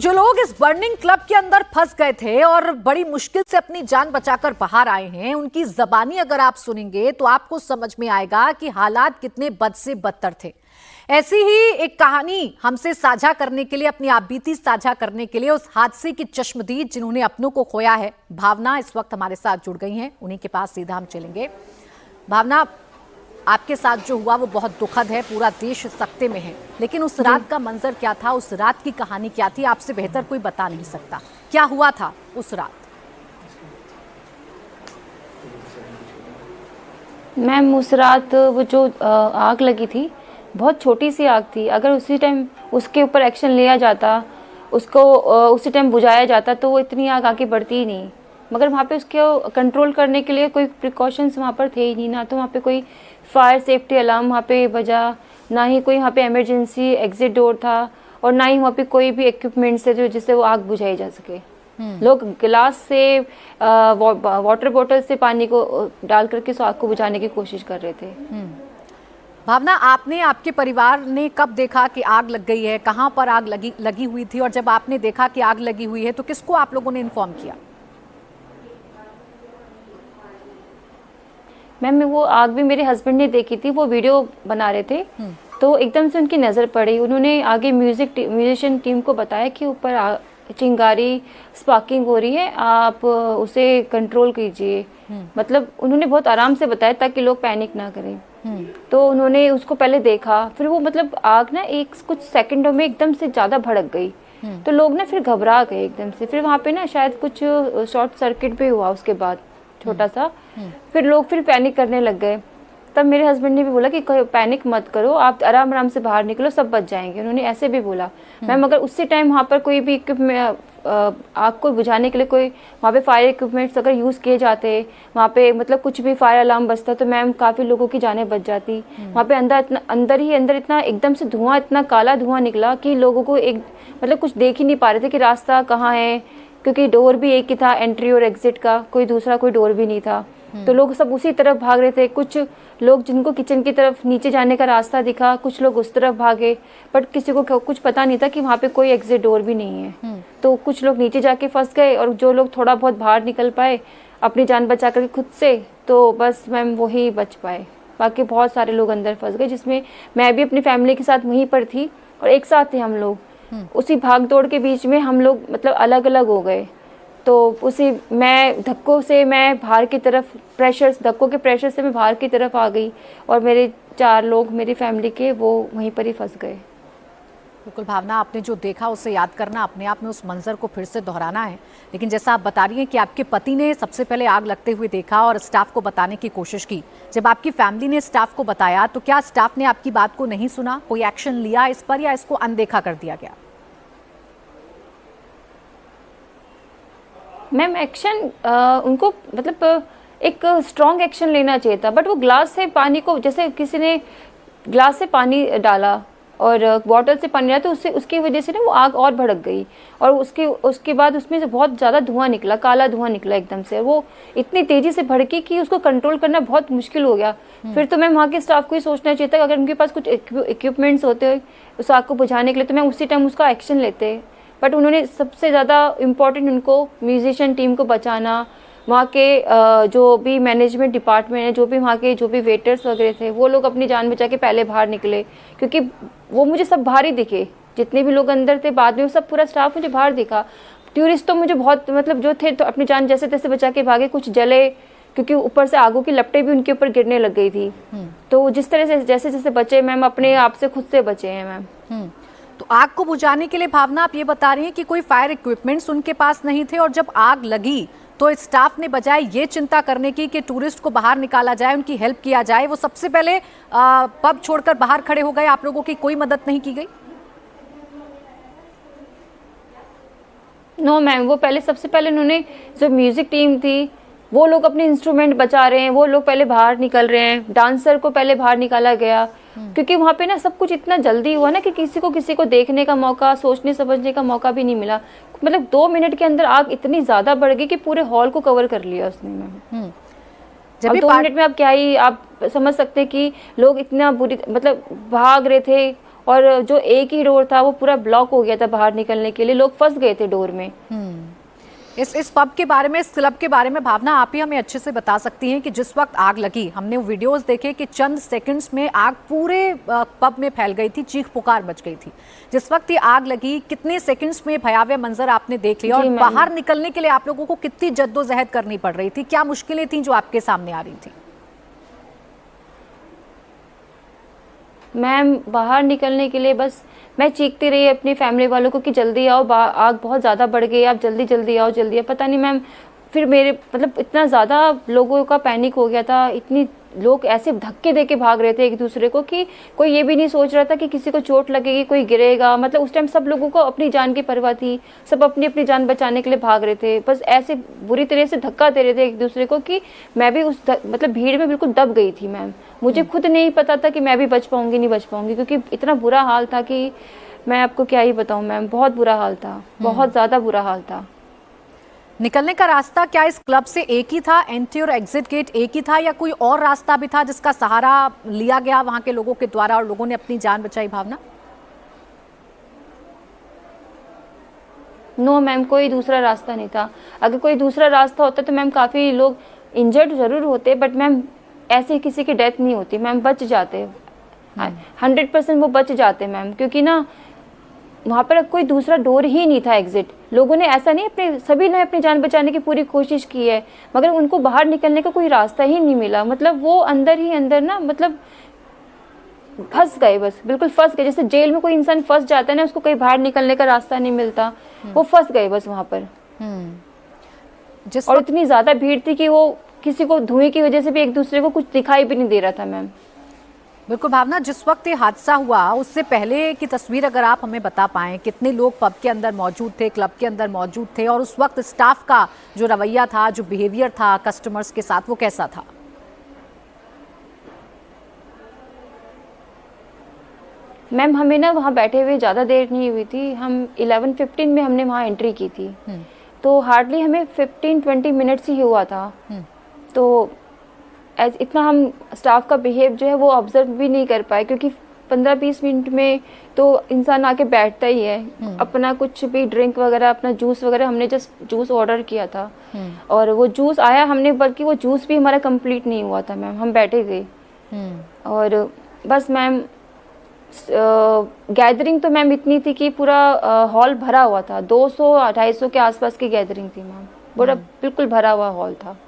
जो लोग इस बर्निंग क्लब के अंदर फंस गए थे और बड़ी मुश्किल से अपनी जान बचाकर बाहर आए हैं, उनकी जबानी अगर आप सुनेंगे तो आपको समझ में आएगा कि हालात कितने बद से बदतर थे। ऐसी ही एक कहानी हमसे साझा करने के लिए, अपनी आपबीती साझा करने के लिए उस हादसे की चश्मदीद जिन्होंने अपनों को खोया है, भावना इस वक्त हमारे साथ जुड़ गई हैं। उन्हीं के पास सीधा हम चलेंगे। भावना, आपके साथ जो हुआ वो बहुत दुखद है, पूरा देश सख्ते में है, लेकिन उस रात का मंजर क्या था, उस रात की कहानी क्या थी, आपसे बेहतर कोई बता नहीं सकता। क्या हुआ था उस रात? मैम, उस रात वो जो आग लगी थी, बहुत छोटी सी आग थी। अगर उसी टाइम उसके ऊपर एक्शन लिया जाता, उसको उसी टाइम बुझाया जाता तो वो इतनी आग आगे बढ़ती ही नहीं। मगर वहाँ पे उसको कंट्रोल करने के लिए कोई प्रिकॉशंस वहाँ पर थे ही नहीं। ना तो वहाँ पे कोई फायर सेफ्टी अलार्म वहाँ पे बजा, ना ही कोई वहाँ पे इमरजेंसी एग्जिट डोर था, और ना ही वहाँ पे कोई भी इक्विपमेंट्स थे जो जिससे वो आग बुझाई जा सके। लोग गिलास से वाटर बोतल से पानी को डाल करके उस आग को बुझाने की कोशिश कर रहे थे। भावना, आपने, आपके परिवार ने कब देखा कि आग लग गई है? कहाँ पर आग लगी हुई थी? और जब आपने देखा कि आग लगी हुई है तो किसको आप लोगों ने इन्फॉर्म किया? मैम, वो आग भी मेरे हस्बैंड ने देखी थी, वो वीडियो बना रहे थे, तो एकदम से उनकी नज़र पड़ी। उन्होंने आगे म्यूजिशियन टीम को बताया कि ऊपर चिंगारी स्पार्किंग हो रही है, आप उसे कंट्रोल कीजिए। मतलब उन्होंने बहुत आराम से बताया ताकि लोग पैनिक ना करें। तो उन्होंने उसको पहले देखा, फिर वो मतलब आग ना कुछ सेकंडों में एकदम से ज़्यादा भड़क गई, तो लोग ना फिर घबरा गए एकदम से। फिर वहाँ पे ना शायद कुछ शॉर्ट सर्किट भी हुआ उसके बाद छोटा सा, फिर लोग फिर पैनिक करने लग गए। तब मेरे हस्बैंड ने भी बोला कि पैनिक मत करो, आप आराम आराम से बाहर निकलो, सब बच जाएंगे। उन्होंने ऐसे भी बोला। मैम, अगर उसी टाइम वहाँ पर कोई भी आग को बुझाने के लिए कोई वहाँ पे फायर इक्विपमेंट्स अगर यूज़ किए जाते, वहाँ पे मतलब कुछ भी फायर अलार्म बजता, तो मैम काफ़ी लोगों की जानें बच जाती। वहाँ पे अंदर इतना एकदम से धुआं, इतना काला धुआं निकला कि लोगों को मतलब कुछ देख ही नहीं पा रहे थे कि रास्ता कहाँ है, क्योंकि डोर भी एक ही था एंट्री और एग्जिट का, कोई दूसरा कोई डोर भी नहीं था। तो लोग सब उसी तरफ भाग रहे थे। कुछ लोग जिनको किचन की तरफ नीचे जाने का रास्ता दिखा, कुछ लोग उस तरफ भागे, बट किसी को कुछ पता नहीं था कि वहाँ पे कोई एग्जिट डोर भी नहीं है। तो कुछ लोग नीचे जाके फंस गए, और जो लोग थोड़ा बहुत बाहर निकल पाए अपनी जान बचा करके खुद से, तो बस मैम वही बच पाए। बाकी बहुत सारे लोग अंदर फंस गए, जिसमें मैं भी अपनी फैमिली के साथ वहीं पर थी और एक साथ थे हम लोग। उसी भाग दौड़ के बीच में हम लोग मतलब अलग अलग हो गए। तो मैं धक्कों से मैं बाहर की तरफ, धक्कों के प्रेशर से मैं बाहर की तरफ आ गई, और मेरे 4 लोग मेरी फैमिली के वो वहीं पर ही फंस गए। बिल्कुल भावना, आपने जो देखा उसे याद करना, अपने आप में उस मंजर को फिर से दोहराना है। लेकिन जैसा आप बता रही हैं कि आपके पति ने सबसे पहले आग लगते हुए देखा और स्टाफ को बताने की कोशिश की। जब आपकी फैमिली ने स्टाफ को बताया तो क्या स्टाफ ने आपकी बात को नहीं सुना? कोई एक्शन लिया इस पर, या इसको अनदेखा कर दिया गया? मैम, एक्शन उनको मतलब एक स्ट्रॉन्ग एक्शन लेना चाहिए था, बट वो ग्लास से पानी को, जैसे किसी ने ग्लास से पानी डाला और बॉटल से पानी डाला, तो उसकी वजह से ना वो आग और भड़क गई, और उसके बाद उसमें से बहुत ज़्यादा धुआं निकला, काला धुआं निकला एकदम से। वो इतनी तेज़ी से भड़की कि उसको कंट्रोल करना बहुत मुश्किल हो गया। फिर तो मैम वहाँ के स्टाफ को ही सोचना चाहिए था कि अगर उनके पास कुछ इक्विपमेंट्स होते उस आग को बुझाने के लिए, तो मैं उसी टाइम उसका एक्शन लेते। बट उन्होंने सबसे ज़्यादा इम्पोर्टेंट उनको म्यूजिशियन टीम को बचाना, वहाँ के जो भी मैनेजमेंट डिपार्टमेंट है, जो भी वेटर्स वगैरह थे, वो लोग अपनी जान बचा के पहले बाहर निकले, क्योंकि वो मुझे सब बाहर ही दिखे। जितने भी लोग अंदर थे, बाद में वो सब पूरा स्टाफ मुझे बाहर दिखा। टूरिस्ट तो मुझे बहुत मतलब जो थे तो अपनी जान जैसे तैसे बचा के भागे, कुछ जले, क्योंकि ऊपर से आगों की लपटें भी उनके ऊपर गिरने लग गई थी। तो जिस तरह से जैसे जैसे बचे मैम, अपने आप से खुद से बचे हैं मैम। तो आग को बुझाने के लिए भावना, आप ये बता रही हैं कि कोई फायर इक्विपमेंट्स उनके पास नहीं थे, और जब आग लगी तो स्टाफ ने बजाय ये चिंता करने की कि टूरिस्ट को बाहर निकाला जाए, उनकी हेल्प किया जाए, वो सबसे पहले पब छोड़कर बाहर खड़े हो गए। आप लोगों की कोई मदद नहीं की गई? नो मैम, वो सबसे पहले उन्होंने, जो म्यूजिक टीम थी, वो लोग अपने इंस्ट्रूमेंट बचा रहे हैं, वो लोग पहले बाहर निकल रहे हैं। डांसर को पहले बाहर निकाला गया, क्योंकि वहाँ पे ना सब कुछ इतना जल्दी हुआ ना कि किसी को देखने का मौका, सोचने समझने का मौका भी नहीं मिला। मतलब 2 मिनट के अंदर आग इतनी ज्यादा बढ़ गई कि पूरे हॉल को कवर कर लिया उसने मैम। जब 2 मिनट में आप क्या ही आप समझ सकते हैं कि लोग इतना बुरी मतलब भाग रहे थे, और जो एक ही डोर था वो पूरा ब्लॉक हो गया था बाहर निकलने के लिए, लोग फंस गए थे डोर में। इस पब के बारे में, इस क्लब के बारे में भावना आप ही हमें अच्छे से बता सकती हैं कि जिस वक्त आग लगी, हमने वो वीडियोस देखे कि चंद सेकंड्स में आग पूरे पब में फैल गई थी, चीख पुकार मच गई थी। जिस वक्त ये आग लगी, कितने सेकंड्स में भयावह मंजर आपने देख लिया और बाहर निकलने के लिए आप लोगों को कितनी जद्दोजहद करनी पड़ रही थी? क्या मुश्किलें थी जो आपके सामने आ रही थी? मैम बाहर निकलने के लिए बस मैं चीखती रही अपनी फैमिली वालों को कि जल्दी आओ, आग बहुत ज़्यादा बढ़ गई, आप जल्दी जल्दी आओ, जल्दी आओ। पता नहीं मैम, फिर मेरे मतलब इतना ज़्यादा लोगों का पैनिक हो गया था, इतनी लोग ऐसे धक्के दे के भाग रहे थे एक दूसरे को कि कोई ये भी नहीं सोच रहा था कि किसी को चोट लगेगी, कोई गिरेगा। मतलब उस टाइम सब लोगों को अपनी जान की परवाह थी, सब अपनी अपनी जान बचाने के लिए भाग रहे थे। बस ऐसे बुरी तरह से धक्का दे रहे थे एक दूसरे को कि मैं भी उस मतलब भीड़ में बिल्कुल दब गई थी मैम। मुझे खुद नहीं पता था कि मैं भी बच पाऊंगी नहीं बच पाऊंगी, क्योंकि इतना बुरा हाल था कि मैं आपको क्या ही बताऊं मैम, बहुत बुरा हाल था, बहुत ज़्यादा बुरा हाल था। निकलने का रास्ता क्या इस क्लब से एक ही था? एंट्री और एग्जिट गेट एक ही था या कोई और रास्ता भी था जिसका सहारा लिया गया वहां के लोगों के द्वारा और लोगों ने अपनी जान बचाई? भावना? नो मैम, कोई दूसरा रास्ता नहीं था। अगर कोई दूसरा रास्ता होता तो मैम काफ़ी लोग इंजर्ड ज़रूर होते, बट मैम ऐसे किसी की डेथ नहीं होती मैम, बच जाते 100% वो बच जाते मैम, क्योंकि ना वहाँ पर कोई दूसरा डोर ही नहीं था एग्जिट। लोगों ने ऐसा नहीं, अपने सभी ने अपनी जान बचाने की पूरी कोशिश की है, मगर उनको बाहर निकलने का कोई रास्ता ही नहीं मिला। मतलब वो अंदर ही अंदर ना, मतलब फंस गए, बस बिल्कुल फंस गए। जैसे जेल में कोई इंसान फंस जाता है ना, उसको कहीं बाहर निकलने का रास्ता नहीं मिलता, वो फंस गए बस वहाँ पर। और इतनी ज्यादा भीड़ थी कि वो किसी को धुएं की वजह से भी एक दूसरे को कुछ दिखाई भी नहीं दे रहा था मैम। बिल्कुल भावना, जिस वक्त ये हादसा हुआ उससे पहले की तस्वीर अगर आप हमें बता पाएं, कितने लोग पब के अंदर मौजूद थे, क्लब के अंदर मौजूद थे, और उस वक्त स्टाफ का जो रवैया था, जो बिहेवियर था कस्टमर्स के साथ, वो कैसा था? मैम हमें ना वहाँ बैठे हुए ज़्यादा देर नहीं हुई थी, हम 11:15 में हमने वहाँ एंट्री की थी, तो हार्डली हमें 15-20 मिनट्स ही हुआ था। तो इतना हम स्टाफ का बिहेव जो है वो ऑब्जर्व भी नहीं कर पाए, क्योंकि 15-20 मिनट में तो इंसान आके बैठता ही है। अपना कुछ भी ड्रिंक वगैरह, अपना जूस वगैरह, हमने जस्ट जूस ऑर्डर किया था और वो जूस आया हमने, बल्कि वो जूस भी हमारा कंप्लीट नहीं हुआ था मैम, हम बैठे थे। और बस मैम गैदरिंग तो मैम इतनी थी कि पूरा हॉल भरा हुआ था, 200-250 के आसपास की गैदरिंग थी मैम, पूरा बिल्कुल भरा हुआ हॉल था।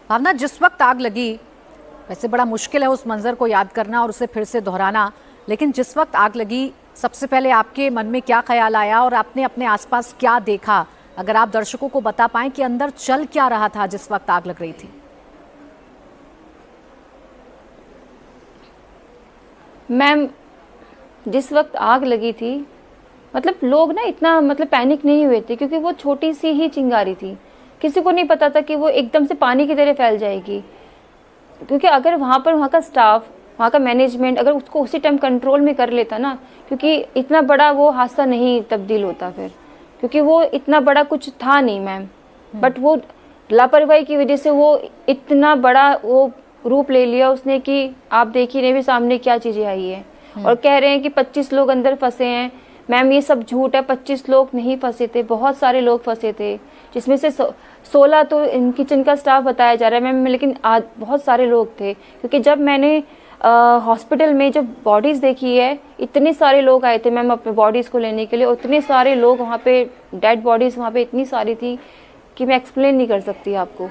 भावना, जिस वक्त आग लगी, वैसे बड़ा मुश्किल है उस मंजर को याद करना और उसे फिर से दोहराना, लेकिन जिस वक्त आग लगी सबसे पहले आपके मन में क्या ख्याल आया और आपने अपने आसपास क्या देखा? अगर आप दर्शकों को बता पाएं कि अंदर चल क्या रहा था जिस वक्त आग लग रही थी। मैम जिस वक्त आग लगी थी, मतलब लोग ना इतना मतलब पैनिक नहीं हुए थे, क्योंकि वो छोटी सी ही चिंगारी थी, किसी को नहीं पता था कि वो एकदम से पानी की तरह फैल जाएगी। क्योंकि अगर वहाँ का स्टाफ, वहाँ का मैनेजमेंट अगर उसको उसी टाइम कंट्रोल में कर लेता ना, क्योंकि इतना बड़ा वो हादसा नहीं तब्दील होता फिर, क्योंकि वो इतना बड़ा कुछ था नहीं मैम, बट वो लापरवाही की वजह से वो इतना बड़ा वो रूप ले लिया उसने कि आप देखिए नहीं भी सामने क्या चीज़ें आई है। और कह रहे हैं कि 25 लोग अंदर फंसे हैं, मैम ये सब झूठ है, 25 लोग नहीं फंसे थे, बहुत सारे लोग फंसे थे, जिसमें से 16 तो इन किचन का स्टाफ बताया जा रहा है मैम, लेकिन आज बहुत सारे लोग थे। क्योंकि जब मैंने हॉस्पिटल में जब बॉडीज़ देखी है, इतने सारे लोग आए थे मैम अपने बॉडीज़ को लेने के लिए, उतने सारे लोग वहाँ पे, डेड बॉडीज़ वहाँ पे इतनी सारी थी कि मैं एक्सप्लेन नहीं कर सकती आपको।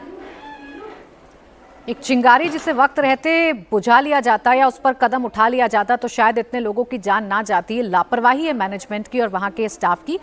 एक चिंगारी जिसे वक्त रहते बुझा लिया जाता या उस पर कदम उठा लिया जाता तो शायद इतने लोगों की जान ना जाती। लापरवाही है मैनेजमेंट की और वहां के स्टाफ की।